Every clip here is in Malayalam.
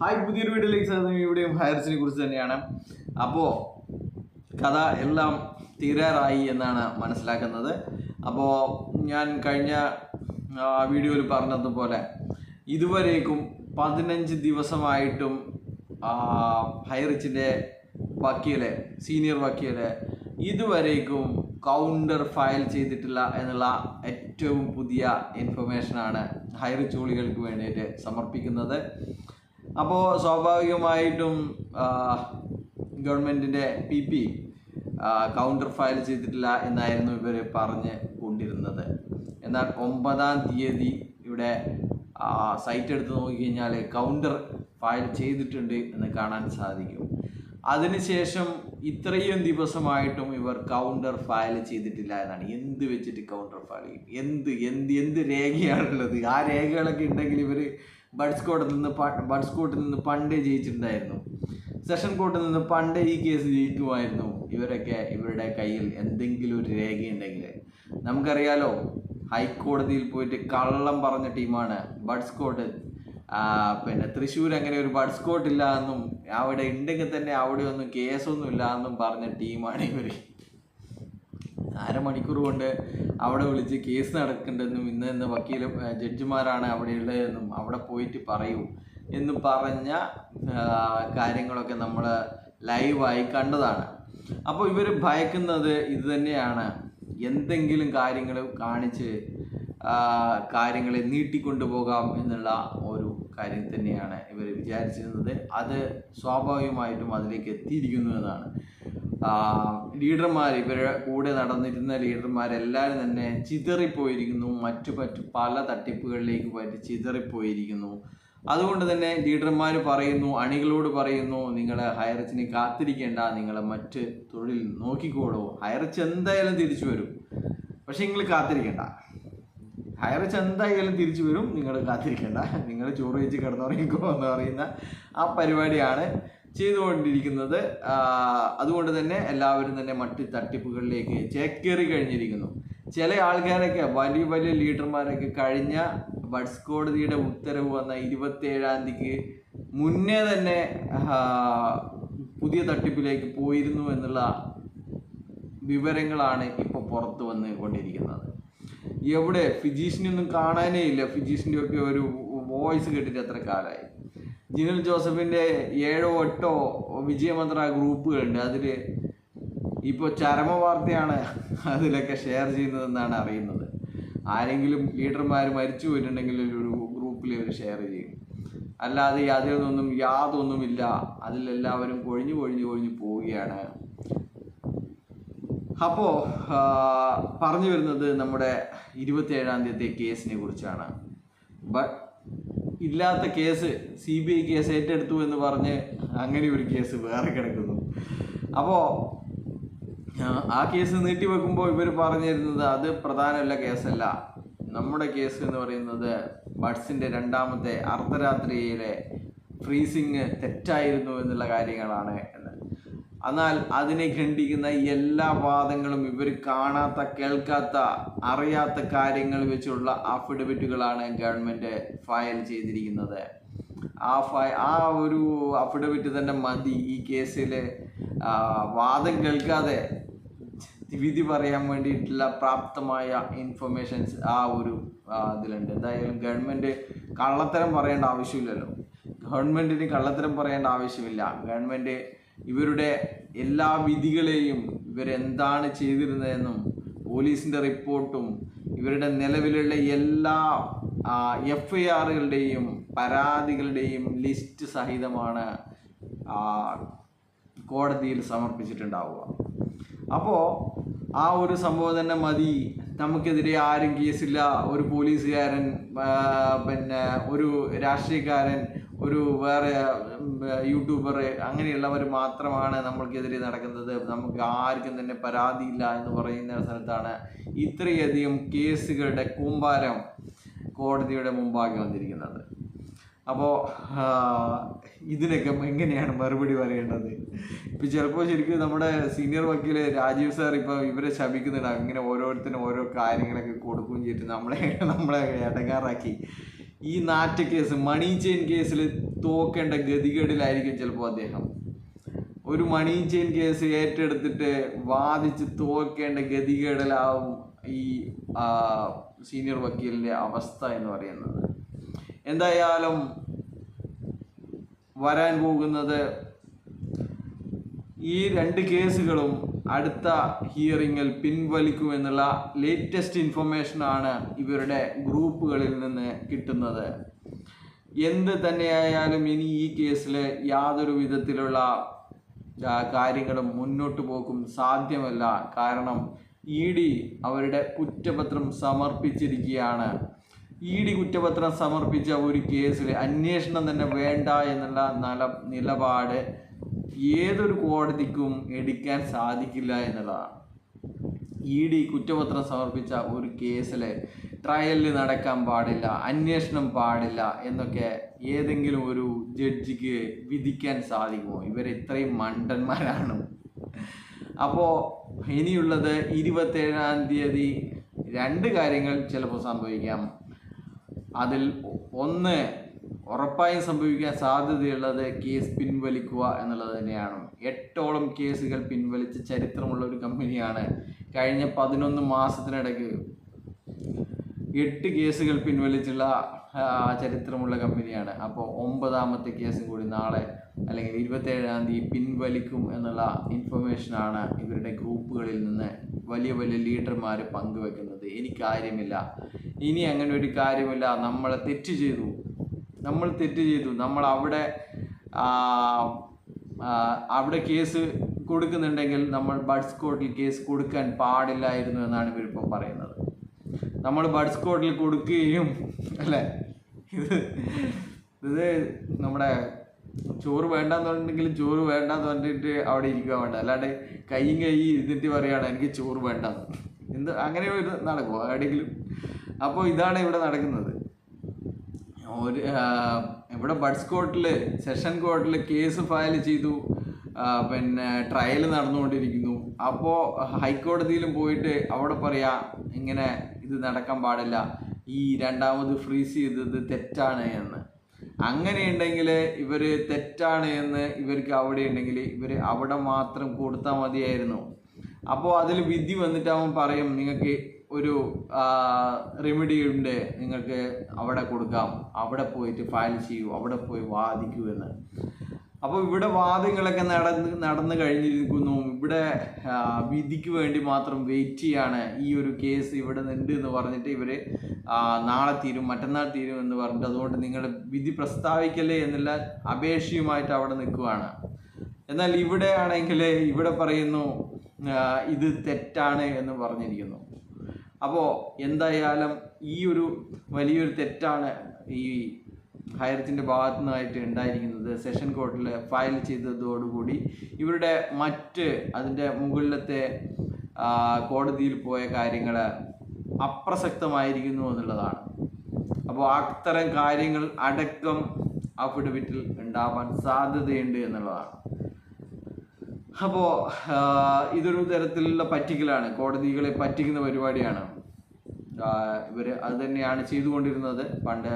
ഹായ്, പുതിയൊരു വീഡിയോയിലേക്ക് സ്വാഗതം. ഇവിടെയും ഹയർസിനെ കുറിച്ച് തന്നെയാണ്. അപ്പോൾ കഥ എല്ലാം തീരാറായി എന്നാണ് മനസ്സിലാക്കുന്നത്. അപ്പോൾ ഞാൻ കഴിഞ്ഞ വീഡിയോയിൽ പറഞ്ഞതുപോലെ ഇതുവരേക്കും 15 ദിവസമായിട്ടും ഹൈറിച്ചിൻ്റെ വക്കീല്, സീനിയർ വക്കീല് ഇതുവരേക്കും കൗണ്ടർ ഫയൽ ചെയ്തിട്ടില്ല എന്നുള്ള ഏറ്റവും പുതിയ ഇൻഫർമേഷനാണ് ഹൈറിച്ച് ജോലികൾക്ക് വേണ്ടിയിട്ട് സമർപ്പിക്കുന്നത്. അപ്പോൾ സ്വാഭാവികമായിട്ടും ഗവൺമെൻറ്റിൻ്റെ PP കൗണ്ടർ ഫയൽ ചെയ്തിട്ടില്ല എന്നായിരുന്നു ഇവർ പറഞ്ഞ് കൊണ്ടിരുന്നത്. എന്നാൽ 9-ാം തീയതി ഇവിടെ സൈറ്റ് എടുത്ത് നോക്കിക്കഴിഞ്ഞാൽ കൗണ്ടർ ഫയൽ ചെയ്തിട്ടുണ്ട് എന്ന് കാണാൻ സാധിക്കും. അതിനുശേഷം ഇത്രയും ദിവസമായിട്ടും ഇവർ കൗണ്ടർ ഫയൽ ചെയ്തിട്ടില്ല എന്നാണ്. എന്ത് വെച്ചിട്ട് കൗണ്ടർ ഫയൽ ചെയ്യും? എന്ത് രേഖയാണുള്ളത്? ആ രേഖകളൊക്കെ ഉണ്ടെങ്കിൽ ഇവർ ബഡ്സ് കോർട്ടിൽ നിന്ന് പണ്ടേ ജയിച്ചിട്ടുണ്ടായിരുന്നു. സെഷൻ കോർട്ടിൽ നിന്ന് പണ്ടേ ഈ കേസ് ജയിക്കുമായിരുന്നു. ഇവരുടെ കയ്യിൽ എന്തെങ്കിലും ഒരു രേഖയുണ്ടെങ്കിൽ. നമുക്കറിയാലോ, ഹൈക്കോടതിയിൽ പോയിട്ട് കള്ളം പറഞ്ഞ ടീമാണ് ബഡ്സ് കോർട്ട്. പിന്നെ തൃശ്ശൂർ അങ്ങനെ ഒരു ബഡ്സ് കോർട്ട് ഇല്ല എന്നും അവിടെ ഉണ്ടെങ്കിൽ തന്നെ അവിടെ ഒന്നും കേസൊന്നും ഇല്ല എന്നും പറഞ്ഞ ടീമാണ് ഇവർ. അരമണിക്കൂർ കൊണ്ട് അവിടെ വിളിച്ച് കേസ് നടക്കേണ്ടതെന്നും ഇന്ന് വക്കീലും ജഡ്ജിമാരാണ് അവിടെ ഉള്ളതെന്നും അവിടെ പോയിട്ട് പറയൂ എന്ന് പറഞ്ഞ കാര്യങ്ങളൊക്കെ നമ്മൾ ലൈവായി കണ്ടതാണ്. അപ്പോൾ ഇവർ ഭയക്കുന്നത് ഇത് തന്നെയാണ്. എന്തെങ്കിലും കാര്യങ്ങൾ കാണിച്ച് കാര്യങ്ങളെ നീട്ടിക്കൊണ്ടുപോകാം എന്നുള്ള ഒരു കാര്യം തന്നെയാണ് ഇവർ വിചാരിച്ചിരുന്നത്. അത് സ്വാഭാവികമായിട്ടും അതിലേക്ക് എത്തിയിരിക്കുന്നു എന്നാണ്. ലീഡർമാർ, ഇവരുടെ കൂടെ നടന്നിരുന്ന ലീഡർമാരെല്ലാവരും തന്നെ ചിതറിപ്പോയിരിക്കുന്നു. മറ്റു പല തട്ടിപ്പുകളിലേക്ക് പോയിട്ട് ചിതറിപ്പോയിരിക്കുന്നു. അതുകൊണ്ട് തന്നെ ലീഡർമാർ പറയുന്നു, അണികളോട് പറയുന്നു, നിങ്ങൾ ഹൈറിച്ചിനെ കാത്തിരിക്കേണ്ട, നിങ്ങൾ മറ്റ് തൊഴിൽ നോക്കിക്കോളൂ. ഹൈറിച്ച് എന്തായാലും തിരിച്ചു വരും, പക്ഷെ നിങ്ങൾ കാത്തിരിക്കേണ്ട. ഹൈറിച്ച് എന്തായാലും തിരിച്ചു വരും, നിങ്ങൾ കാത്തിരിക്കേണ്ട, നിങ്ങൾ ചോറ് വെച്ച് കിടന്നുറങ്ങിക്കോ എന്ന് പറയുന്ന ആ പരിപാടിയാണ് ചെയ്തുകൊണ്ടിരിക്കുന്നത്. അതുകൊണ്ട് തന്നെ എല്ലാവരും തന്നെ മറ്റ് തട്ടിപ്പുകളിലേക്ക് ചേക്കേറി കഴിഞ്ഞിരിക്കുന്നു. ചില ആൾക്കാരൊക്കെ, വലിയ ലീഡർമാരൊക്കെ കഴിഞ്ഞ ബഡ്സ് കോടതിയുടെ ഉത്തരവ് വന്ന 27-ാം തീയതിക്ക് മുന്നേ തന്നെ പുതിയ തട്ടിപ്പിലേക്ക് പോയിരുന്നു എന്നുള്ള വിവരങ്ങളാണ് ഇപ്പോൾ പുറത്തു വന്ന് കൊണ്ടിരിക്കുന്നത്. എവിടെ ഫിജീഷിനൊന്നും കാണാനേ ഇല്ല. ഫിജീഷിൻ്റെ ഒക്കെ ഒരു വോയിസ് കേട്ടിട്ട് എത്ര കാലമായി. ജിനൽ ജോസഫിൻ്റെ 7-8 വിജയമന്ത്ര ഗ്രൂപ്പുകളുണ്ട്. അതിൽ ഇപ്പോൾ ചരമ വാർത്തയാണ് അതിലൊക്കെ ഷെയർ ചെയ്യുന്നതെന്നാണ് അറിയുന്നത്. ആരെങ്കിലും ലീഡർമാർ മരിച്ചു പോയിട്ടുണ്ടെങ്കിൽ ഒരു ഗ്രൂപ്പിൽ അവർ ഷെയർ ചെയ്യും. അല്ലാതെ അതിലൊന്നും യാതൊന്നുമില്ല. അതിലെല്ലാവരും കൊഴിഞ്ഞു പോവുകയാണ്. അപ്പോൾ പറഞ്ഞു വരുന്നത് നമ്മുടെ 27-ാം തീയതി കേസിനെ കുറിച്ചാണ്. ഇല്ലാത്ത കേസ് CBI കേസ് ഏറ്റെടുത്തു എന്ന് പറഞ്ഞ് അങ്ങനെ ഒരു കേസ് വേറെ കിടക്കുന്നു. അപ്പോൾ ആ കേസ് നീട്ടിവെക്കുമ്പോൾ ഇവർ പറഞ്ഞിരുന്നത് അത് പ്രധാനമുള്ള കേസല്ല, നമ്മുടെ കേസ് എന്ന് പറയുന്നത് ബഡ്സിൻ്റെ 2ാമത്തെ അർദ്ധരാത്രിയിലെ ഫ്രീസിങ് തെറ്റായിരുന്നു എന്നുള്ള കാര്യങ്ങളാണ് എന്ന്. എന്നാൽ അതിനെ ഖണ്ഡിക്കുന്ന എല്ലാ വാദങ്ങളും ഇവർ കാണാത്ത, കേൾക്കാത്ത, അറിയാത്ത കാര്യങ്ങൾ വെച്ചുള്ള അഫിഡവിറ്റുകളാണ് ഗവൺമെൻറ് ഫയൽ ചെയ്തിരിക്കുന്നത്. ആ ഒരു അഫിഡവിറ്റ് തന്നെ മതി ഈ കേസിൽ വാദം കേൾക്കാതെ വിധി പറയാൻ വേണ്ടിയിട്ടുള്ള പ്രാപ്തമായ ഇൻഫർമേഷൻസ് ആ ഒരു ഇതിലുണ്ട്. എന്തായാലും ഗവൺമെൻറ് കള്ളത്തരം പറയേണ്ട ആവശ്യമില്ലല്ലോ. ഗവൺമെൻറ്റിന് കള്ളത്തരം പറയേണ്ട ആവശ്യമില്ല. ഗവൺമെൻറ് ഇവരുടെ എല്ലാ വിധികളെയും ഇവരെന്താണ് ചെയ്തിരുന്നതെന്നും പോലീസിൻ്റെ റിപ്പോർട്ടും ഇവരുടെ നിലവിലുള്ള എല്ലാ FIRകളുടെയും പരാതികളുടെയും ലിസ്റ്റ് സഹിതമാണ് കോടതിയിൽ സമർപ്പിച്ചിട്ടുണ്ടാവുക. അപ്പോൾ ആ ഒരു സംഭവം തന്നെ മതി. നമുക്കെതിരെ ആരും കേസില്ല. ഒരു പോലീസുകാരൻ, പിന്നെ ഒരു രാഷ്ട്രീയക്കാരൻ, ഒരു വേറെ യൂട്യൂബർ, അങ്ങനെയുള്ളവർ മാത്രമാണ് നമ്മൾക്കെതിരെ നടക്കുന്നത്. നമുക്ക് ആർക്കും തന്നെ പരാതിയില്ല എന്ന് പറയുന്ന സ്ഥലത്താണ് ഇത്രയധികം കേസുകളുടെ കൂമ്പാരം കോടതിയുടെ മുമ്പാകെ വന്നിരിക്കുന്നത്. അപ്പോൾ ഇതിനൊക്കെ എങ്ങനെയാണ് മറുപടി പറയേണ്ടത്? ഇപ്പം ചിലപ്പോൾ ശരിക്കും നമ്മുടെ സീനിയർ വക്കീൽ രാജീവ് സാർ ഇപ്പോൾ ഇവരെ ശപിക്കുന്നുണ്ട്. അങ്ങനെ ഓരോരുത്തരും ഓരോ കാര്യങ്ങളൊക്കെ കൊടുക്കുകയും ചെയ്തിട്ട് നമ്മളെ ഇടങ്ങാറാക്കി ഈ നാറ്റ കേസ് മണി ചെയിൻ കേസിൽ തോക്കേണ്ട ഗതികേടിലായിരിക്കും ചിലപ്പോൾ അദ്ദേഹം. ഒരു മണി ചെയിൻ കേസ് ഏറ്റെടുത്തിട്ട് വാദിച്ച് തോക്കേണ്ട ഗതികേടിലാവും ഈ സീനിയർ വക്കീലിൻ്റെ അവസ്ഥ എന്ന് പറയുന്നത്. എന്തായാലും വരാൻ പോകുന്നത് ഈ 2 കേസുകളും അടുത്ത ഹിയറിങ്ങിൽ പിൻവലിക്കുമെന്നുള്ള ലേറ്റസ്റ്റ് ഇൻഫർമേഷനാണ് ഇവരുടെ ഗ്രൂപ്പുകളിൽ നിന്ന് കിട്ടുന്നത്. എന്ത് തന്നെയായാലും ഇനി ഈ കേസിൽ യാതൊരു വിധത്തിലുള്ള കാര്യങ്ങളും മുന്നോട്ട് പോക്കും സാധ്യമല്ല. കാരണം ED അവരുടെ കുറ്റപത്രം സമർപ്പിച്ചിരിക്കുകയാണ്. ED കുറ്റപത്രം സമർപ്പിച്ച ഒരു കേസിൽ അന്വേഷണം തന്നെ വേണ്ട എന്നുള്ള നിലപാട് ഏതൊരു കോടതിക്കും എടുക്കാൻ സാധിക്കില്ല എന്നുള്ളതാണ്. ED കുറ്റപത്രം സമർപ്പിച്ച ഒരു കേസിൽ ട്രയലിൽ നടക്കാൻ പാടില്ല, അന്വേഷണം പാടില്ല എന്നൊക്കെ ഏതെങ്കിലും ഒരു ജഡ്ജിക്ക് വിധിക്കാൻ സാധിക്കുമോ? ഇവരിത്രയും മണ്ടന്മാരാണ്. അപ്പോൾ ഇനിയുള്ളത് 27-ാം തീയതി 2 കാര്യങ്ങൾ ചിലപ്പോൾ സംഭവിക്കാം. അതിൽ ഒന്ന് ഉറപ്പായും സംഭവിക്കാൻ സാധ്യതയുള്ളത് കേസ് പിൻവലിക്കുക എന്നുള്ളത് തന്നെയാണ്. 8ഓളം കേസുകൾ പിൻവലിച്ച ചരിത്രമുള്ള ഒരു കമ്പനിയാണ്. കഴിഞ്ഞ 11 മാസത്തിനിടയ്ക്ക് 8 കേസുകൾ പിൻവലിച്ചുള്ള ചരിത്രമുള്ള കമ്പനിയാണ്. അപ്പോൾ 9ാമത്തെ കേസും കൂടി നാളെ അല്ലെങ്കിൽ 27-ാം തീയതി പിൻവലിക്കും എന്നുള്ള ഇൻഫർമേഷനാണ് ഇവരുടെ ഗ്രൂപ്പുകളിൽ നിന്ന് വലിയ വലിയ ലീഡർമാർ പങ്കുവെക്കുന്നത്. കാര്യമില്ല, ഇനി അങ്ങനെ ഒരു കാര്യമില്ല, നമ്മൾ തെറ്റ് ചെയ്തു, നമ്മൾ അവിടെ കേസ് കൊടുക്കുന്നുണ്ടെങ്കിൽ നമ്മൾ ബഡ്സ് കോർട്ടിൽ കേസ് കൊടുക്കാൻ പാടില്ലായിരുന്നു എന്നാണ് ഇവരിപ്പോൾ പറയുന്നത്. നമ്മൾ ബഡ്സ് കോർട്ടിൽ കൊടുക്കുകയും അല്ലേ, ഇത് നമ്മുടെ ചോറ് വേണ്ടാന്ന് പറഞ്ഞിട്ടുണ്ടെങ്കിൽ ചോറ് വേണ്ടാന്ന് പറഞ്ഞിട്ട് അവിടെ ഇരിക്കുക വേണ്ട, അല്ലാണ്ട് കൈയും ഇരുന്നിട്ട് പറയുകയാണ് എനിക്ക് ചോറ് വേണ്ടാന്ന്. അങ്ങനെ ഒരു നടക്കുമോ എവിടെയെങ്കിലും? അപ്പോൾ ഇതാണ് ഇവിടെ നടക്കുന്നത്. ഇവിടെ ബഡ്സ് കോർട്ടിൽ, സെഷൻ കോർട്ടിൽ കേസ് ഫയൽ ചെയ്തു, പിന്നെ ട്രയൽ നടന്നുകൊണ്ടിരിക്കുന്നു. അപ്പോൾ ഹൈക്കോടതിയിലും പോയിട്ട് അവിടെ പറയാ ഇങ്ങനെ ഇത് നടക്കാൻ പാടില്ല, ഈ രണ്ടാമത് ഫ്രീസ് ചെയ്തത് തെറ്റാണ് എന്ന്. അങ്ങനെയുണ്ടെങ്കിൽ ഇവർ തെറ്റാണ് എന്ന് ഇവർക്ക് അവിടെ ഉണ്ടെങ്കിൽ ഇവർ അവിടെ മാത്രം കൊടുത്താൽ മതിയായിരുന്നു. അപ്പോൾ അതിൽ വിധി വന്നിട്ട് അവൻ പറയും നിങ്ങൾക്ക് ഒരു റെമഡി ഉണ്ട്, നിങ്ങൾക്ക് അവിടെ കൊടുക്കാം, അവിടെ പോയിട്ട് ഫയൽ ചെയ്യൂ, അവിടെ പോയി വാദിക്കൂ എന്ന്. അപ്പോൾ ഇവിടെ വാദങ്ങളൊക്കെ നടന്നു കഴിഞ്ഞിരിക്കുന്നു. ഇവിടെ വിധിക്ക് വേണ്ടി മാത്രം വെയിറ്റ് ചെയ്യാണ്. ഈ ഒരു കേസ് ഇവിടെ ഉണ്ട് എന്ന് പറഞ്ഞിട്ട് ഇവർ നാളെ തീരും, മറ്റന്നാൾ തീരും എന്ന് പറഞ്ഞിട്ട് അതുകൊണ്ട് നിങ്ങൾ വിധി പ്രസ്താവിക്കല്ലേ എന്നുള്ള അപേക്ഷയുമായിട്ട് അവിടെ നിൽക്കുകയാണ്. എന്നാൽ ഇവിടെ ആണെങ്കിൽ ഇവിടെ പറയുന്നു ഇത് തെറ്റാണ് എന്ന് പറഞ്ഞിരിക്കുന്നു. അപ്പോൾ എന്തായാലും ഈ ഒരു വലിയൊരു തെറ്റാണ് ഈ ഹൈറേഞ്ചിൻ്റെ ഭാഗത്തു നിന്നായിട്ട് ഉണ്ടായിരിക്കുന്നത്. സെഷൻ കോർട്ടിൽ ഫയൽ ചെയ്തതോടുകൂടി ഇവരുടെ അതിൻ്റെ മുകളിലത്തെ കോടതിയിൽ പോയ കാര്യങ്ങൾ അപ്രസക്തമായിരിക്കുന്നു എന്നുള്ളതാണ്. അപ്പോൾ അത്തരം കാര്യങ്ങൾ അടക്കം അഫിഡവിറ്റിൽ ഉണ്ടാവാൻ സാധ്യതയുണ്ട് എന്നുള്ളതാണ്. അപ്പോൾ ഇതൊരു തരത്തിലുള്ള പറ്റിക്കലാണ്, കോടതികളെ പറ്റിക്കുന്ന പരിപാടിയാണ്. ഇവർ അത് തന്നെയാണ് ചെയ്തുകൊണ്ടിരുന്നത്. പണ്ട്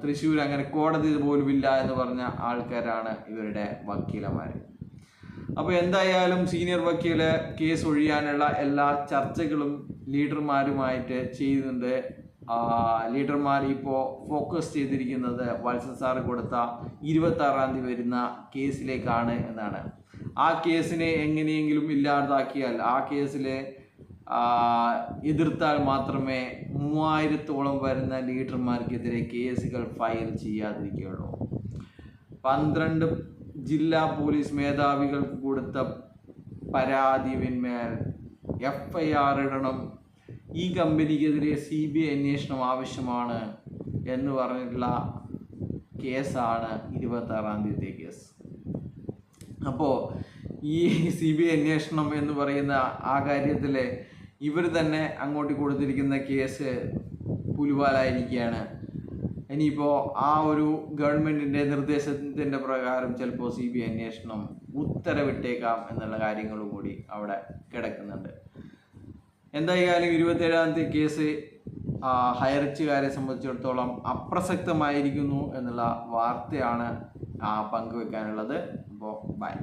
തൃശ്ശൂർ അങ്ങനെ കോടതി പോലും ഇല്ല എന്ന് പറഞ്ഞ ആൾക്കാരാണ് ഇവരുടെ വക്കീലന്മാർ. അപ്പോൾ എന്തായാലും സീനിയർ വക്കീല് കേസ് ഒഴിയാനുള്ള എല്ലാ ചർച്ചകളും ലീഡർമാരുമായിട്ട് ചെയ്യുന്നുണ്ട്. ലീഡർമാർ ഇപ്പോൾ ഫോക്കസ് ചെയ്തിരിക്കുന്നത് വത്സൻ സാറ് കൊടുത്ത 26-ാം തീയതി വരുന്ന കേസിലേക്കാണ് എന്നാണ്. ആ കേസിനെ എങ്ങനെയെങ്കിലും ഇല്ലാതാക്കിയാൽ, ആ കേസിലെ എതിർത്താൽ മാത്രമേ 3000-ഓളം വരുന്ന ലീഡർമാർക്കെതിരെ കേസുകൾ ഫയൽ ചെയ്യാതിരിക്കുകയുള്ളൂ. 12 ജില്ലാ പോലീസ് മേധാവികൾക്ക് കൊടുത്ത പരാതിന്മേൽ FIR ഇടണം, ഈ കമ്പനിക്കെതിരെ CBI അന്വേഷണം ആവശ്യമാണ് എന്ന് പറഞ്ഞിട്ടുള്ള കേസാണ് 26-ാം തീയതി കേസ്. അപ്പോൾ ഈ CBI അന്വേഷണം എന്ന് പറയുന്ന ആ കാര്യത്തിൽ ഇവർ തന്നെ അങ്ങോട്ട് കൊടുത്തിരിക്കുന്ന കേസ് പുലിവാലായിരിക്കുകയാണ്. ഇനിയിപ്പോൾ ആ ഒരു ഗവൺമെൻറ്റിൻ്റെ നിർദ്ദേശത്തിൻ്റെ പ്രകാരം ചിലപ്പോൾ CBI അന്വേഷണം ഉത്തരവിട്ടേക്കാം എന്നുള്ള കാര്യങ്ങളും കൂടി അവിടെ കിടക്കുന്നുണ്ട്. എന്തായാലും 27-ാം തീയതി കേസ് ഹൈറിച്ചുകാരെ സംബന്ധിച്ചിടത്തോളം അപ്രസക്തമായിരിക്കുന്നു എന്നുള്ള വാർത്തയാണ് പങ്കുവെക്കാനുള്ളത്. അപ്പോൾ ബൈ.